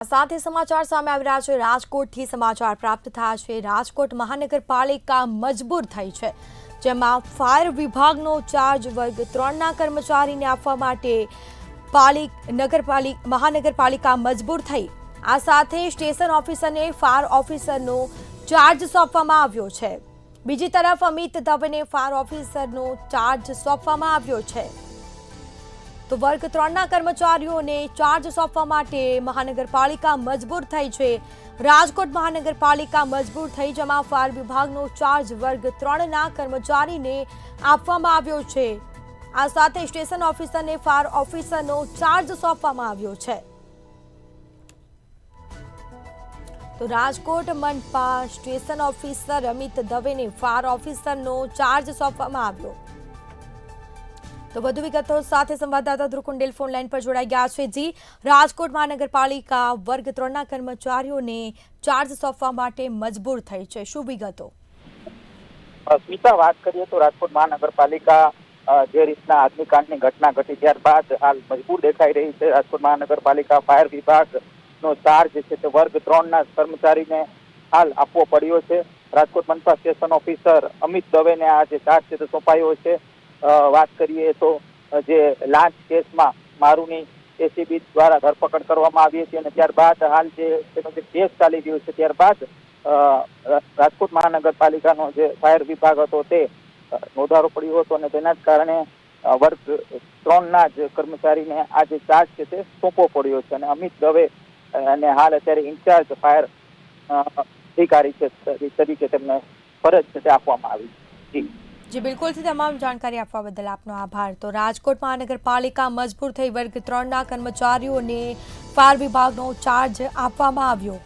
સાથે સમાચાર સામે આવી રહ્યા છે। રાજકોટથી સમાચાર પ્રાપ્ત થયા છે। રાજકોટ મહાનગરપાલિકા મજબૂર થઈ છે, જેમાં ફાયર વિભાગનો ચાર્જ વર્ગ 3ના કર્મચારીને આપવા માટે મહાનગરપાલિકા મજબૂર થઈ। આ સાથે સ્ટેશન ઓફિસરને ફાયર ઓફિસરનો ચાર્જ સોંપવામાં આવ્યો છે। બીજી તરફ અમિત દવેને ફાયર ઓફિસરનો ચાર્જ સોંપવામાં આવ્યો છે। તો વર્ગ 3ના કર્મચારીઓને ચાર્જ સોંપવા માટે મહાનગરપાલિકા મજબૂર થઈ છે। રાજકોટ મહાનગરપાલિકા મજબૂર થઈ, જેમાં ફાયર વિભાગનો ચાર્જ વર્ગ 3ના કર્મચારીને આપવામાં આવ્યો છે। આ સાથે સ્ટેશન ઓફિસરને ફાયર ઓફિસરનો ચાર્જ સોંપવામાં આવ્યો છે। તો રાજકોટ મનપા સ્ટેશન ઓફિસર અમિત દવેને ફાયર ઓફિસરનો ચાર્જ સોંપવામાં આવ્યો। તો વધુ વિગતો સાથે સંવાદદાતા ધ્રુવ કુંડેલ ફોન લાઈન પર જોડાઈ ગયા છે। જી, રાજકોટ મહાનગરપાલિકા વર્ગ 3ના કર્મચારીઓને ચાર્જ સોંપવા માટે મજબૂર થઈ છે, શું વિગતો? સ્મિતા, વાત કરીએ તો રાજકોટ મહાનગરપાલિકા જે રીતના અગ્નિકાંડની ઘટના ઘટી ત્યારબાદ હાલ મજબૂર દેખાઈ રહી છે। રાજકોટ મહાનગરપાલિકા ફાયર વિભાગનો ચાર્જ છે તે વર્ગ 3ના કર્મચારીને હાલ આપવો પડ્યો છે। રાજકોટ મનપા સ્ટેશન ઓફિસર અમિત દવેને આ જે ચાર્જ છે તે સોંપાયો છે। વાત કરીએ તો જે લાંચ કેસમાં મારુની એસીબી દ્વારા ધરપકડ કરવામાં આવી હતી અને ત્યારબાદ હાલ તેનો જે કેસ ચાલી રહ્યો છે ત્યારબાદ રાજકોટ મહાનગરપાલિકાનો જે ફાયર વિભાગ હતો તે નોંધારો પડ્યો હતો અને તેના જ કારણે વર્ગ 3ના જ કર્મચારીને આ જે ચાર્જ છે તે સોંપવો પડ્યો છે અને અમિત દવે અને હાલ અત્યારે ઇન્ચાર્જ ફાયર અધિકારી છે તરીકે તેમને ફરજ છે તે આપવામાં આવી છે। જી બિલકુલથી તમામ જાણકારી આપવા બદલ આપનો આભાર। તો રાજકોટ મહાનગરપાલિકા મજબૂર થઈ વર્ગ 3ના કર્મચારીઓને ફાયર વિભાગનો ચાર્જ આપવામાં આવ્યો।